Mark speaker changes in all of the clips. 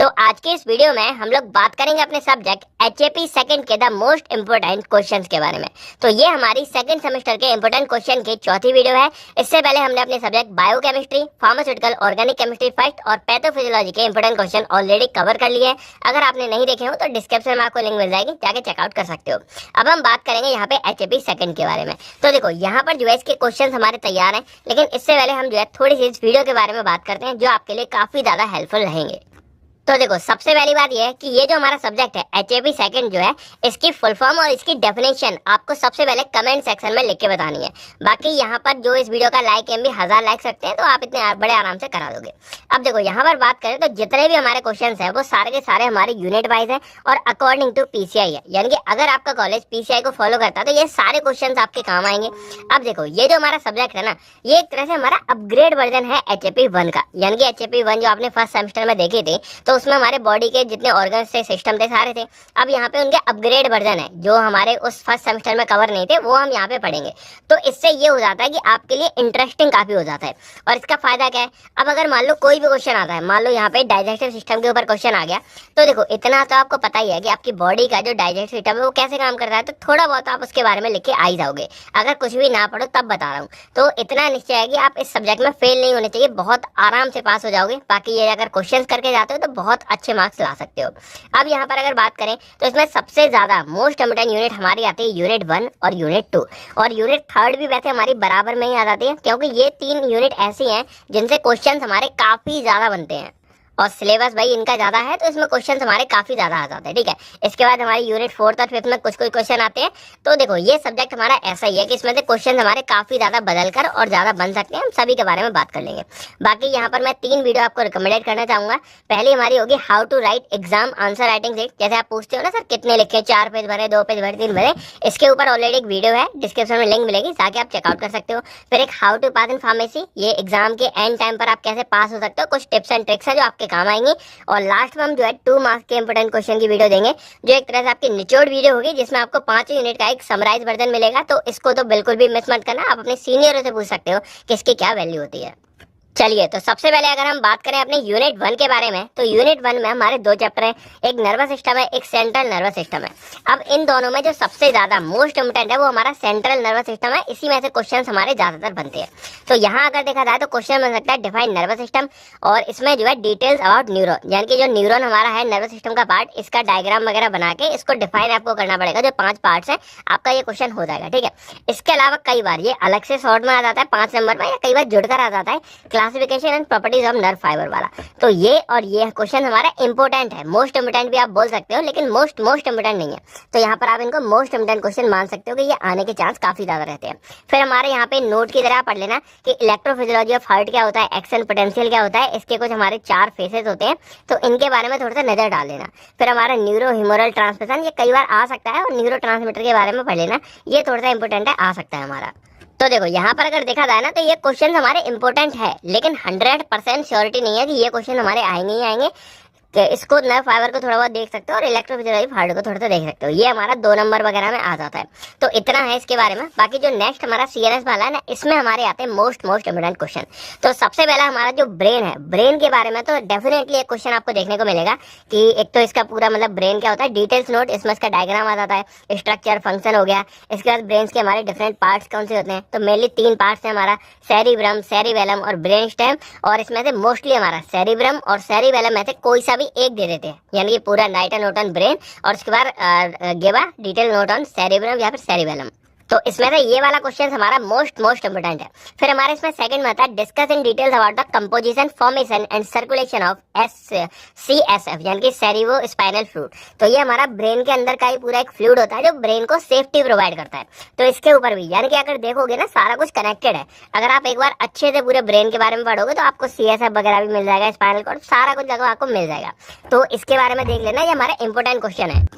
Speaker 1: तो आज के इस वीडियो में हम लोग बात करेंगे अपने सब्जेक्ट एचएपी सेकंड के द मोस्ट इंपोर्टेंट क्वेश्चंस के बारे में। तो ये हमारी सेकंड सेमेस्टर के इंपोर्टेंट क्वेश्चन की चौथी वीडियो है। इससे पहले हमने अपने subject biochemistry, pharmaceutical, organic chemistry first और पैथोफिजियोलॉजी के इंपोर्टेंट क्वेश्चन ऑलरेडी कवर कर लिए हैं। अगर आपने नहीं देखे हो तो डिस्क्रिप्शन में आपको लिंक मिल जाएगी, जाके चेकआउट कर सकते हो। अब हम बात करेंगे यहाँ पे एचएपी सेकंड के बारे में। तो देखो यहाँ पर जो है इसके क्वेश्चन हमारे तैयार हैं, लेकिन इससे पहले हम जो है थोड़ी सी इस वीडियो के बारे में बात करते हैं जो आपके लिए काफी ज्यादा हेल्पफुल रहेंगे। तो देखो सबसे पहली बात यह है कि ये जो हमारा सब्जेक्ट है एचएपी सेकंड जो है, इसकी फुल फॉर्म और इसकी डेफिनेशन आपको सबसे पहले कमेंट सेक्शन में लिख के बतानी है। बाकी यहाँ पर जो इस वीडियो का लाइक एम भी 1000 लाइक सकते हैं, तो आप इतने बड़े आराम से करा दोगे। अब देखो यहाँ पर बात करें तो जितने भी हमारे क्वेश्चन है वो सारे के सारे हमारे यूनिट वाइज है और अकॉर्डिंग टू पीसीआई है। यानी कि अगर आपका कॉलेज पीसीआई को फॉलो करता है तो ये सारे क्वेश्चन आपके काम आएंगे। अब देखो ये जो हमारा सब्जेक्ट है ना, ये एक तरह से हमारा अपग्रेड वर्जन है एचएपी 1 का। यानी कि एचएपी 1 जो आपने फर्स्ट सेमेस्टर में देखे थे, तो उसमें हमारे बॉडी के जितने ऑर्गन्स थे, सिस्टम थे, सारे थे। अब यहाँ पे उनके अपग्रेड वर्जन है जो हमारे उस फर्स्ट सेमेस्टर में कवर नहीं थे, वो हम यहाँ पे पढ़ेंगे। तो इससे ये हो जाता है कि आपके लिए इंटरेस्टिंग काफी हो जाता है। और इसका फायदा क्या है, अब अगर मान लो कोई भी क्वेश्चन आता है, मान लो यहाँ पे डाइजेस्टिव सिस्टम के ऊपर क्वेश्चन आ गया, तो देखो इतना तो आपको पता ही है कि आपकी बॉडी का जो डाइजेस्टिव सिस्टम है वो कैसे काम करता है, तो थोड़ा बहुत आप उसके बारे में लिख के आ ही जाओगे। अगर कुछ भी ना पढ़ो तब बता रहा हूँ। तो इतना निश्चय है कि आप इस सब्जेक्ट में फेल नहीं होने चाहिए, बहुत आराम से पास हो जाओगे। बाकी ये अगर क्वेश्चन करके जाते हो तो बहुत अच्छे मार्क्स ला सकते हो। अब यहाँ पर अगर बात करें तो इसमें सबसे ज्यादा मोस्ट इम्पोर्टेंट यूनिट हमारी आती है यूनिट 1 और यूनिट 2, और यूनिट 3 भी वैसे हमारी बराबर में ही आ जाती है, क्योंकि ये 3 यूनिट ऐसी हैं जिनसे क्वेश्चन हमारे काफी ज्यादा बनते हैं और सिलेबस भाई इनका ज्यादा है, तो इसमें क्वेश्चन हमारे काफी ज्यादा आ जाते हैं। ठीक है, इसके बाद हमारी यूनिट 4 और 5 में कुछ क्वेश्चन आते हैं। तो देखो ये सब्जेक्ट हमारा ऐसा ही है कि इसमें से क्वेश्चन हमारे काफी ज्यादा बदलकर और ज्यादा बन सकते हैं। हम सभी के बारे में बात कर लेंगे। बाकी यहाँ पर मैं 3 वीडियो आपको रिकमेंडेड करना चाहूंगा। पहली हमारी होगी how to write exam answer writing sheet. जैसे आप पूछते हो ना सर कितने लिखे, 4 पेज भरे, 2 पेज भरे, 3 भरे, इसके ऊपर ऑलरेडी एक वीडियो है, डिस्क्रिप्शन में लिंक मिलेगी, जाके आप चेकआउट कर सकते हो। फिर एक how to pass in pharmacy, ये एग्जाम के एंड टाइम पर आप कैसे पास हो सकते हो, कुछ टिप्स एंड ट्रिक्स है जो आपके काम आएंगी। और लास्ट में हम जो है 2 मार्क्स के इंपोर्टेंट क्वेश्चन की वीडियो देंगे, जो एक तरह से आपकी निचोड़ वीडियो होगी, जिसमें आपको 5 यूनिट का एक समराइज वर्जन मिलेगा। तो इसको तो बिल्कुल भी मिस मत करना। आप अपने सीनियरों से पूछ सकते हो कि इसकी क्या वैल्यू होती है। चलिए, तो सबसे पहले अगर हम बात करें अपने यूनिट 1 के बारे में, तो यूनिट 1 में हमारे 2 चैप्टर हैं, एक नर्वस सिस्टम है, एक सेंट्रल नर्वस सिस्टम है। अब इन दोनों में जो सबसे ज्यादा मोस्ट इम्पोर्टेंट है वो हमारा सेंट्रल नर्वस सिस्टम है। इसी में से क्वेश्चन हमारे ज्यादातर बनते हैं। तो यहाँ अगर देखा जाए तो क्वेश्चन बन सकता है डिफाइन नर्वस सिस्टम, और इसमें जो है डिटेल्स अबाउट न्यूरॉन, यानी कि जो न्यूरॉन हमारा है नर्वस सिस्टम का पार्ट, इसका डायग्राम वगैरह बना के इसको डिफाइन आपको करना पड़ेगा। जो 5 पार्ट्स है आपका ये क्वेश्चन हो जाएगा। ठीक है, इसके अलावा कई बार ये अलग से शॉर्ट में आ जाता है 5 नंबर में, या कई बार जुड़कर आ जाता है classification and properties of nerve fibre वाला। तो ये और ये क्वेश्चन हमारा इंपोर्टेंट है, मोस्ट इंपोर्टेंट भी आप बोल सकते हो, लेकिन मोस्ट इंपोर्टेंट नहीं है। तो यहाँ पर आप इनको मोस्ट इंपोर्टेंट क्वेश्चन मान सकते हो कि ये आने के चांस काफी ज्यादा रहते हैं। फिर हमारे यहाँ पे नोट की तरह पढ़ लेना कि इलेक्ट्रोफिजियोलॉजी ऑफ हार्ट क्या होता है, एक्शन पोटेंशियल क्या होता है, इसके कुछ हमारे 4 फेसेस होते हैं, तो इनके बारे में थोड़ा सा नजर डाल लेना। फिर हमारा न्यूरो ह्यूमरल ट्रांसमिशन, ये कई बार आ सकता है, और न्यूरो ट्रांसमीटर के बारे में पढ़ लेना, ये थोड़ा सा इंपोर्टेंट है, आ सकता है हमारा। तो देखो यहाँ पर अगर देखा जाए ना, तो ये क्वेश्चन हमारे इंपॉर्टेंट है, लेकिन 100% श्योरिटी नहीं है कि ये क्वेश्चन हमारे आएंगे ही आएंगे। कि इसको नर्व फाइबर को थोड़ा बहुत देख सकते हो और इलेक्ट्रोफिजियोलॉजी हार्ट को थोड़ा सा देख सकते हो, ये हमारा 2 नंबर वगैरह में आ जाता है। तो इतना है इसके बारे में। बाकी जो नेक्स्ट हमारा सीएनएस वाला है ना, इसमें हमारे आते हैं मोस्ट इंपोर्टेंट क्वेश्चन। तो सबसे पहला हमारा जो ब्रेन है, ब्रेन के बारे में तो डेफिनेटली एक क्वेश्चन आपको देखने को मिलेगा कि एक तो इसका पूरा मतलब ब्रेन क्या होता है, डिटेल्स नोट, इसमें इसका डायग्राम आ जाता है, स्ट्रक्चर फंक्शन हो गया। इसके बाद ब्रेन के हमारे डिफरेंट पार्ट्स कौन से होते हैं, तो मेनली 3 पार्ट्स है हमारा, सेरिब्रम, सेरिबेलम और ब्रेन स्टेम। और इसमें से मोस्टली हमारा सेरिब्रम और सेरिबेलम में से कोई सा भी एक दे देते हैं, यानी कि पूरा नाइट नोट ऑन ब्रेन, और उसके बाद गिवा डिटेल नोट ऑन सेरिब्रम या फिर सेरिबेलम। तो इसमें से ये वाला क्वेश्चन हमारा मोस्ट इंपोर्टेंट है। फिर हमारे इसमें सेकंड में आता है discuss in details about the composition, formation and circulation of CSF, यानी कि सेरिब्रो स्पाइनल फ्लूइड। तो ये हमारा ब्रेन के अंदर का ही पूरा एक फ्लूइड होता है जो ब्रेन को सेफ्टी प्रोवाइड करता है। तो इसके ऊपर भी यानी कि अगर देखोगे ना, सारा कुछ कनेक्टेड है। अगर आप एक बार अच्छे से पूरे ब्रेन के बारे में पढ़ोगे तो आपको CSF वगैरह भी मिल जाएगा, स्पाइनल कॉर्ड, सारा कुछ जगह आपको मिल जाएगा। तो इसके बारे में देख लेना, ये हमारा इंपोर्टेंट क्वेश्चन है।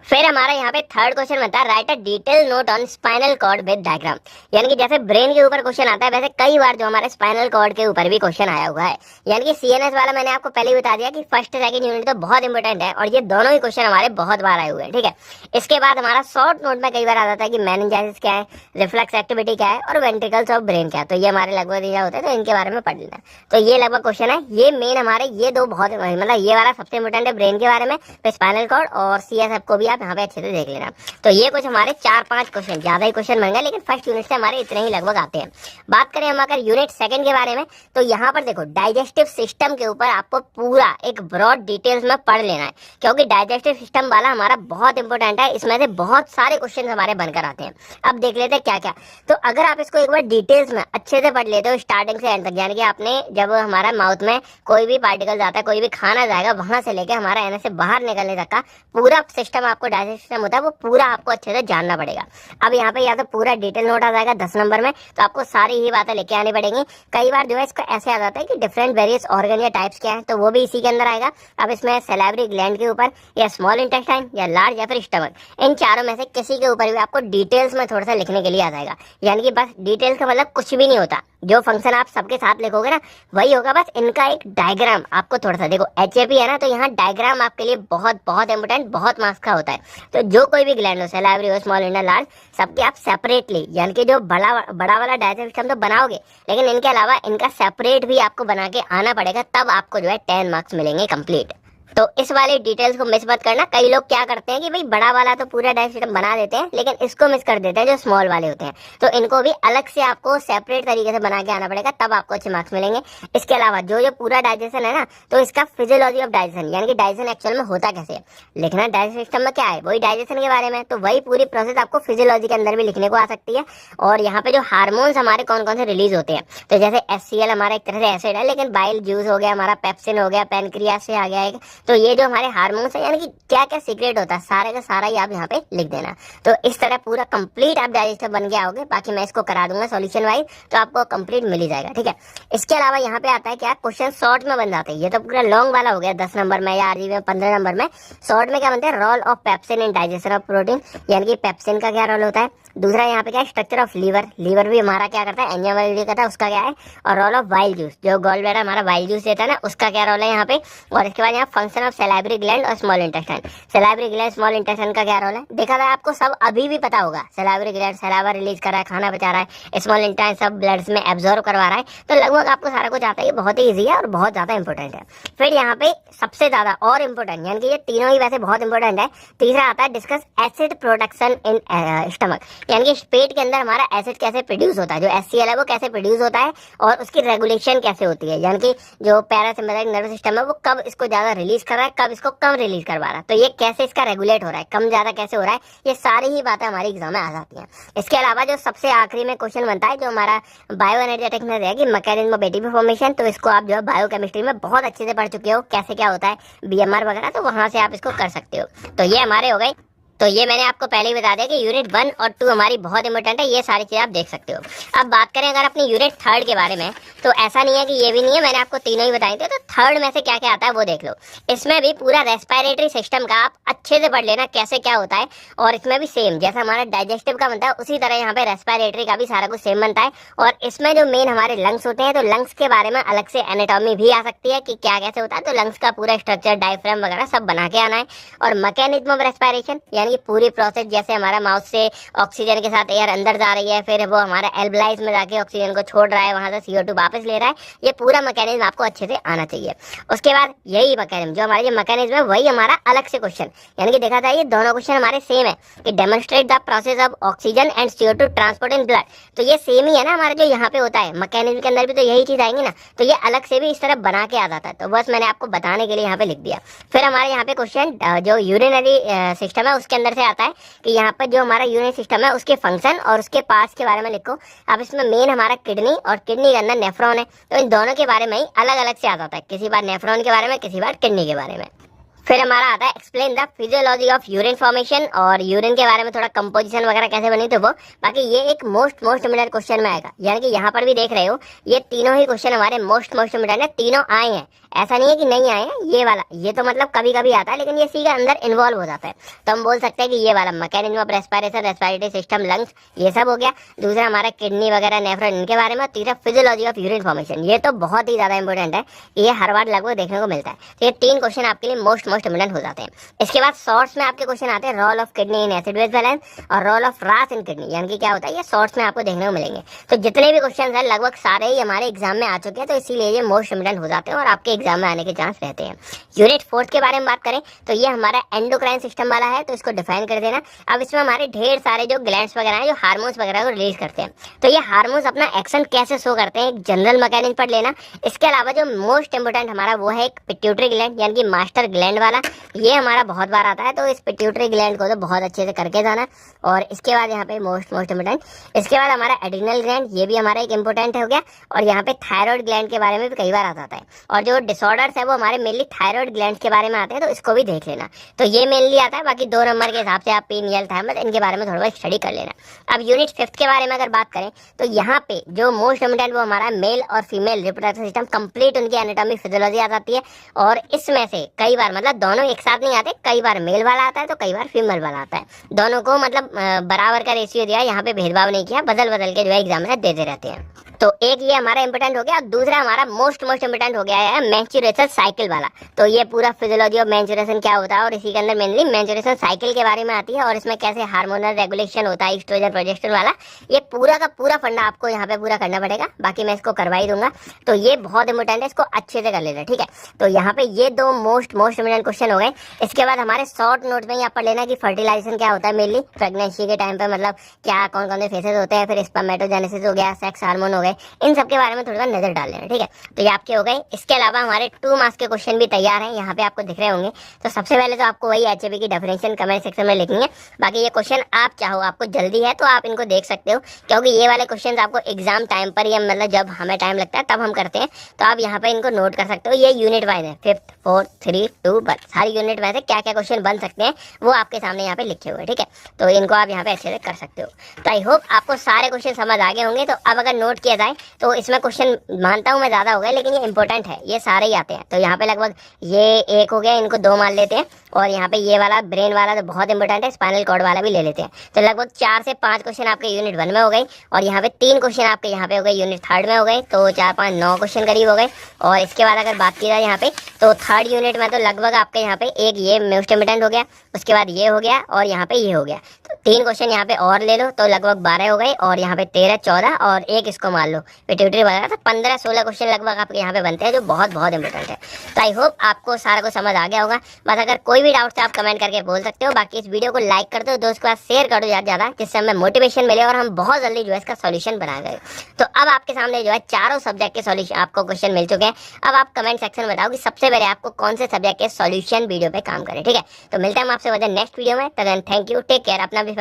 Speaker 1: फिर हमारा यहाँ पे थर्ड क्वेश्चन बनता है right a detail note on spinal cord with diagram. यानी कि जैसे ब्रेन के ऊपर क्वेश्चन आता है वैसे कई बार जो हमारे स्पाइनल कॉर्ड के ऊपर भी क्वेश्चन आया हुआ है। यानी कि सीएनएस वाला मैंने आपको पहले ही बता दिया कि फर्स्ट सेकंड यूनिट तो बहुत इंपॉर्टेंट है और ये दोनों ही क्वेश्चन हमारे बहुत बार आए हुए हैं। ठीक है, इसके बाद हमारा शॉर्ट नोट में कई बार आ जाता है कि मेनिंजाइटिस क्या है, रिफ्लेक्स एक्टिविटी क्या है और वेंट्रिकल्स ऑफ ब्रेन क्या है। तो ये हमारे लगभग दिया होता है, तो इनके बारे में पढ़ लेना। तो ये लगभग क्वेश्चन है, ये मेन हमारे ये दो बहुत मतलब ये वाला सबसे इंपॉर्टेंट है ब्रेन के बारे में, फिर स्पाइनल कॉर्ड और सीएसएफ को भी आप यहाँ पे अच्छे से देख लेना। तो ये कुछ हमारे 4-5 क्वेश्चन, ज्यादा ही क्वेश्चन बन गए लेकिन फर्स्ट यूनिट से हमारे इतने ही लगभग आते हैं। बात करें हम अगर यूनिट सेकंड के बारे में, तो यहाँ पर देखो डाइजेस्टिव सिस्टम के ऊपर आपको पूरा एक ब्रॉड डिटेल्स में पढ़ लेना है, क्योंकि डाइजेस्टिव सिस्टम वाला हमारा बहुत इंपॉर्टेंट है। इसमें से बहुत सारे क्वेश्चन हमारे बनकर आते हैं। अब देख लेते हैं क्या क्या। तो अगर आप इसको एक बार डिटेल्स में अच्छे से पढ़ लेते हो स्टार्टिंग से एंड तक, यानी कि आपने जब हमारा माउथ में कोई भी पार्टिकल जाता है, कोई भी खाना जाएगा, वहां से लेके हमारा एनएस से बाहर निकलने तक का पूरा सिस्टम आपको डाइजेस्टिव सिस्टम होता है वो पूरा आपको अच्छे से जानना पड़ेगा। अब यहाँ पे या तो पूरा डिटेल नोट आ जाएगा 10 नंबर में, तो आपको सारी ही बातें लेके आनी पड़ेंगी। कई बार जो है इसका ऐसे आ जाता है कि डिफरेंट वेरियस ऑर्गन या टाइप्स क्या है, तो वो भी इसी के अंदर आएगा। अब इसमें सैलिवरी ग्लैंड के ऊपर या स्मॉल इंटेस्टाइन या लार्ज या फिर स्टमक, इन चारों में से किसी के ऊपर भी आपको डिटेल्स में थोड़ा सा लिखने के लिए आ जाएगा। यानी कि बस डिटेल्स का मतलब कुछ भी नहीं होता, जो फंक्शन आप सबके साथ लिखोगे ना वही होगा, बस इनका एक डायग्राम आपको थोड़ा सा देखो। एचएपी है ना, तो यहाँ डायग्राम आपके लिए बहुत बहुत इंपॉर्टेंट, बहुत मार्क्स का होता है। तो जो कोई भी ग्लैंड हो, सैलिवरी हो, स्मॉल इंटेस्टाइन, लार्ज, सबके आप सेपरेटली, यानी कि जो बड़ा वाला डाइजेस्टिव सिस्टम तो बनाओगे, लेकिन इनके अलावा इनका सेपरेट भी आपको बना के आना पड़ेगा, तब आपको जो है 10 मार्क्स मिलेंगे कंप्लीट। तो इस वाले डिटेल्स को मिस मत करना। कई लोग क्या करते हैं कि भाई बड़ा वाला तो पूरा डाइजेस्टिव सिस्टम बना देते हैं, लेकिन इसको मिस कर देते हैं जो स्मॉल वाले होते हैं। तो इनको भी अलग से आपको सेपरेट तरीके से बना के आना पड़ेगा, तब आपको अच्छे मार्क्स मिलेंगे। इसके अलावा जो जो पूरा डाइजेशन है ना, तो इसका फिजियोलॉजी ऑफ डाइजेशन, यानी कि डाइजेशन एक्चुअल में होता कैसे है, लिखना डाइजेस्टिव सिस्टम में क्या है, वही डाइजेशन के बारे में, तो वही पूरी प्रोसेस आपको फिजियोलॉजी के अंदर भी लिखने को आ सकती है। और यहाँ पे जो हार्मोन्स हमारे कौन कौन से रिलीज होते हैं, तो जैसे एचसीएल हमारा एक तरह से एसिड है, लेकिन बाइल जूस हो गया, हमारा पेप्सिन हो गया, पेनक्रियास से आ गया एक, तो ये जो हमारे हार्मोन्स है, यानी कि क्या क्या सीक्रेट होता है, सारे का सारा ही आप यहाँ पे लिख देना। तो इस तरह पूरा कंप्लीट आप डाइजेस्टिव बन के आओगे। बाकी मैं इसको करा दूंगा सॉल्यूशन वाइज, तो आपको कंप्लीट मिल ही जाएगा। ठीक है, इसके अलावा यहाँ पे आता है क्या, क्वेश्चन शॉर्ट में बन जाते हैं। ये तो पूरा लॉन्ग वाला हो गया 10 नंबर में या आरजी में 15 नंबर में। शॉर्ट में क्या बनते हैं, role of pepsin in digestion of protein, यानी कि पेप्सिन का क्या रोल होता है। दूसरा यहाँ पे क्या है, स्ट्रक्चर ऑफ लीवर, लीवर भी हमारा क्या करता है, एंजाइम करता है, उसका क्या है। और रोल ऑफ वाइल जूस, जो गॉल ब्लैडर हमारा वाइल जूस देता है ना, उसका क्या रोल है यहाँ पे। और इसके बाद यहाँ फंक्शन ऑफ सैलिवरी ग्लैंड और small intestine, salivary gland small intestine का क्या रोल है। देखा था आपको सब अभी भी पता होगा, सैलिवरी ग्लैंड सैलावा रिलीज कर रहा है, खाना पचा रहा है, स्मॉल इंटेस्टाइन सब ब्लड में एब्जॉर्ब करवा रहा है, तो लगभग आपको सारा कुछ आता है। बहुत ही ईजी है और बहुत ज्यादा इंपॉर्टेंट है। फिर यहाँ पे सबसे ज्यादा और इंपॉर्टेंट, यानी कि ये तीनों ही वैसे बहुत इंपॉर्टेंट है, तीसरा आता है discuss acid production in stomach, यानी कि पेट के अंदर हमारा एसिड कैसे प्रोड्यूस होता है, जो एचसीएल है वो कैसे प्रोड्यूस होता है और उसकी रेगुलेशन कैसे होती है, यानी कि जो पैरासिम्पैथेटिक नर्वस सिस्टम है वो कब इसको ज्यादा रिलीज कर रहा है, कब इसको कम रिलीज करवा रहा है, तो ये कैसे इसका रेगुलेट हो रहा है, कम ज्यादा कैसे हो रहा है, ये सारी ही बातें हमारी एग्जाम में आ जाती हैं। इसके अलावा जो सबसे आखिरी में क्वेश्चन बनता है, जो हमारा बायो एनर्जेटिक में रहेगी, मैकेनिज्म ऑफ एटीपी फॉर्मेशन, तो इसको आप जो है बायोकेमिस्ट्री में बहुत अच्छे से पढ़ चुके हो, कैसे क्या होता है बीएमआर वगैरह, तो वहां से आप इसको कर सकते हो। तो ये हमारे हो गए। तो ये मैंने आपको पहले ही बता दिया कि यूनिट 1 और 2 हमारी बहुत इंपॉर्टेंट है, ये सारी चीजें आप देख सकते हो। अब बात करें अगर अपनी यूनिट 3 के बारे में, तो ऐसा नहीं है कि ये भी नहीं है, मैंने आपको तीनों ही बताए थे। तो 3 में से क्या क्या आता है वो देख लो। इसमें भी पूरा रेस्पिरेटरी सिस्टम का आप अच्छे से पढ़ लेना, कैसे क्या होता है। और इसमें भी सेम जैसा हमारा डाइजेस्टिव का बनता है, उसी तरह यहाँ पे रेस्पिरेटरी का भी सारा कुछ सेम बनता है। और इसमें जो मेन हमारे लंग्स होते हैं, तो लंग्स के बारे में अलग से एनाटॉमी भी आ सकती है कि क्या कैसे होता है, तो लंग्स का पूरा स्ट्रक्चर, डायफ्राम वगैरह सब बना के आना है। और मैकेनिज्म ऑफ रेस्पिरेशन, यानी कि पूरी प्रोसेस, जैसे हमारा माउथ से ऑक्सीजन के साथ एयर अंदर जा रही है, फिर वो हमारा एल्बलाइज में जाके ऑक्सीजन को छोड़ रहा है, वहां से CO2 वापस ले रहा है, ये पूरा मैकेनिज्म आपको अच्छे से आना चाहिए। उसके बाद यही मैकेनिज्म, जो हमारा मैकेनिज्म है वही हमारा अलग से क्वेश्चन, यानी कि देखा जाए ये दोनों क्वेश्चन हमारे सेम है कि demonstrate the process of oxygen and CO2 transport in blood, तो ये सेम ही है ना हमारा जो यहाँ पे होता है मैकेनिज्म के अंदर भी, तो यही चीज आएंगी ना, तो ये अलग से भी इस तरह बना के आ जाता है। तो बस मैंने आपको बताने के लिए यहाँ पे लिख दिया। फिर हमारे यहाँ पे क्वेश्चन जो यूरिनरी सिस्टम है उसके अंदर से आता है कि यहाँ पर जो हमारा यूरिन सिस्टम है उसके फंक्शन और उसके पार्ट्स के बारे में लिखो। अब इसमें मेन हमारा किडनी और किडनी के अंदर नेफ्रॉन है, तो इन दोनों के बारे में ही अलग अलग से आ जाता है, किसी बार नेफ्रॉन के बारे में, किसी बार किडनी के बारे में। फिर हमारा आता है explain the physiology of urine formation, और यूरिन के बारे में थोड़ा कंपोजिशन वगैरह कैसे बनी, तो वो बाकी ये एक मोस्ट इंपोर्टेंट क्वेश्चन में आएगा। यानी कि यहाँ पर भी देख रहे हो ये तीनों ही क्वेश्चन हमारे मोस्ट इंपोर्टेंट है, तीनों आए हैं ऐसा नहीं है कि नहीं आए हैं, ये वाला ये तो मतलब कभी कभी आता है, लेकिन ये सी के अंदर इन्वॉल्व हो जाता है। तो हम बोल सकते हैं कि ये वाला mechanism of respiration, respiratory system, lungs, ये सब हो गया। दूसरा हमारा किडनी वगैरह, नेफ्रॉन, इनके बारे में। तीसरा फिजियोलॉजी ऑफ यूरिन फॉर्मेशन, ये तो बहुत ही ज्यादा इंपॉर्टेंट है, ये हर बार लगभग देखने को मिलता है। तो ये 3 क्वेश्चन आपके लिए मोस्ट इंपोर्टेंट हो जाते हैं। इसके बाद शॉर्ट्स में आपके क्वेश्चन आते हैं role of kidney in acid base balance और role of RAS in kidney, यानी कि क्या होता है ये शॉर्ट्स में आपको देखने को मिलेंगे। तो जितने भी क्वेश्चन है लगभग सारे ही हमारे एग्जाम में आ चुके हैं, तो इसीलिए ये मोस्ट इंपोर्टेंट हो जाते हैं और आपके एग्जाम में आने के चांस रहते हैं। यूनिट 4 के बारे में बात करें तो ये हमारा एंडोक्राइन सिस्टम वाला है, तो इसको डिफाइन कर देना। अब इसमें हमारे ढेर सारे जो ग्लैंड्स वगैरह हैं जो हार्मोन्स वगैरह को रिलीज करते हैं, तो ये हार्मोन्स अपना एक्शन कैसे शो करते हैं, एक जनरल मैकेनिज्म पढ़ लेना। इसके अलावा जो मोस्ट इंपोर्टेंट हमारा वो है एक पिट्यूटरी ग्लैंड, यानी कि मास्टर ग्लैंड वाला, ये हमारा बहुत बार आता है, तो इस पिट्यूटरी ग्लैंड को तो बहुत अच्छे से करके जाना। और इसके बाद यहाँ पे मोस्ट इंपोर्टेंट, इसके बाद हमारा एड्रिनल ग्लैंड, ये भी हमारा एक इंपोर्टेंट हो गया। और यहाँ पे थायराइड ग्लैंड के बारे में भी कई बार आ जाता है, और जो डिसऑर्डर्स है वो हमारे मेनली थायराइड ग्लैंड के बारे में आते हैं, तो इसको भी देख लेना। तो ये मेनली आता है, बाकी 2 नंबर के हिसाब से आप पीनियल, थायमस, इनके बारे में थोड़ा बहुत स्टडी कर लेना। अब यूनिट 5 के बारे में अगर बात करें तो यहाँ पे जो मोस्ट इंपोर्टेंट वो हमारा मेल और फीमेल रिप्रोडक्टिव सिस्टम, कंप्लीट उनकी एनाटॉमी, फिजियोलॉजी आ जाती है। और इसमें से कई बार मतलब दोनों एक साथ नहीं आते, कई बार मेल वाला आता है तो कई बार फीमेल वाला आता है। दोनों को मतलब बराबर का रेशियो दिया, यहाँ पे भेदभाव नहीं किया, बदल बदल के जो है एग्जामिनर देते रहते हैं। तो एक ये हमारा इंपोर्टेंट हो गया। दूसरा हमारा मोस्ट इंपोर्टेंट हो गया है मैच्योरेशन साइकिल वाला। तो ये पूरा फिजियोलॉजी ऑफ मैच्योरेशन क्या होता है, और इसी के अंदर मेनली मैच्योरेशन साइकिल के बारे में आती है, और इसमें कैसे हार्मोनल रेगुलेशन होता है, एस्ट्रोजन, प्रोजेस्टेरोन वाला, ये पूरा का पूरा फंडा आपको यहाँ पे पूरा करना पड़ेगा। बाकी मैं इसको करवा ही दूंगा, तो ये बहुत इंपोर्टेंट है, इसको अच्छे से कर लेना, ठीक है। तो यहाँ पे ये 2 मोस्ट इंपोर्टेंट क्वेश्चन हो गए। इसके बाद हमारे शॉर्ट नोट में यहाँ पर लेना कि फर्टिलाइजेशन क्या होता है मेनली प्रेगनेंसी के टाइम पे, मतलब क्या कौन कौन से फेसेस होते हैं, फिर स्पर्मेटोजेनेसिस हो गया, सेक्स हार्मोन हो गए, इन सब के बारे में थोड़ा सा नजर डाल लेना, ठीक है। तो ये आपके हो गए। इसके अलावा हमारे 2 मार्क्स के क्वेश्चन भी तैयार हैं, यहाँ पे आपको दिख रहे होंगे। तो सबसे पहले तो आपको वही एचएपी की डेफिनेशन कमेंट सेक्शन में लिखनी है। बाकी ये क्वेश्चन आप चाहो, आपको जल्दी है तो आप इनको देख सकते हो, क्योंकि ये वाले क्वेश्चन आपको एग्जाम टाइम पर या मतलब जब हमें टाइम लगता है तब हम करते हैं, तो आप यहाँ पे इनको नोट कर सकते हो। ये यूनिट वाइज है, 5th, 4th, 3, 2, 1 सारी यूनिट वाइज है, क्या क्या क्वेश्चन बन सकते हैं वो आपके सामने यहाँ पे लिखे हुए, ठीक है। तो इनको आप यहाँ पे अच्छे से कर सकते हो। तो आई होप आपको सारे क्वेश्चन समझ आ गए होंगे। तो अब अगर नोट किया जाए तो इसमें क्वेश्चन मानता हूँ मैं ज्यादा हो गया, लेकिन ये इंपॉर्टेंट है, ये सारे ही आते हैं। तो यहाँ पे लगभग ये 1 हो गया, इनको 2 मान लेते हैं। और यहाँ पे ये वाला ब्रेन वाला तो बहुत इंपॉर्टेंट है, स्पाइनल कॉर्ड वाला भी ले लेते हैं। तो लगभग 4 से 5 क्वेश्चन आपके यूनिट 1 में हो गए, और यहाँ पे 3 क्वेश्चन आपके यहाँ पे हो गए यूनिट 3 में हो गए, तो 4, 5, 9 क्वेश्चन करीब हो गए। और इसके बाद अगर बात की जाए यहाँ पे तो 3rd यूनिट में तो लगभग आपके यहाँ पे एक ये मोस्ट इंपॉर्टेंट हो गया, उसके बाद ये हो गया, और यहाँ पे ये हो गया। तो 3 क्वेश्चन यहाँ पे और ले लो, तो लगभग 12 हो गए, और यहाँ पे 13, 14 और एक इसको मान लो पिट्यूटरी वगैरह, तो 15-16 क्वेश्चन लगभग आपके यहाँ पे बनते हैं, जो बहुत इंपॉर्टेंट है। तो आई होप आपको सारा कुछ समझ आ गया होगा। बस अगर कोई भी डाउट है आप कमेंट करके बोल सकते हो। बाकी इस वीडियो को लाइक कर दो, दोस्तों के साथ शेयर कर दो ज़्यादा, जिससे हमें मोटिवेशन मिले और हम बहुत जल्दी जो है इसका सॉल्यूशन बना गए। तो अब आपके सामने जो है चारों सब्जेक्ट के सॉल्यूशन आपको क्वेश्चन मिल चुके हैं। अब आप कमेंट सेक्शन में बताओ कि सबसे पहले आपको कौन से सब्जेक्ट के सॉल्यूशन वीडियो पे काम करें, ठीक है। तो मिलते हैं हम आपसे नेक्स्ट वीडियो में। तब थैंक यू, टेक केयर, अपना भी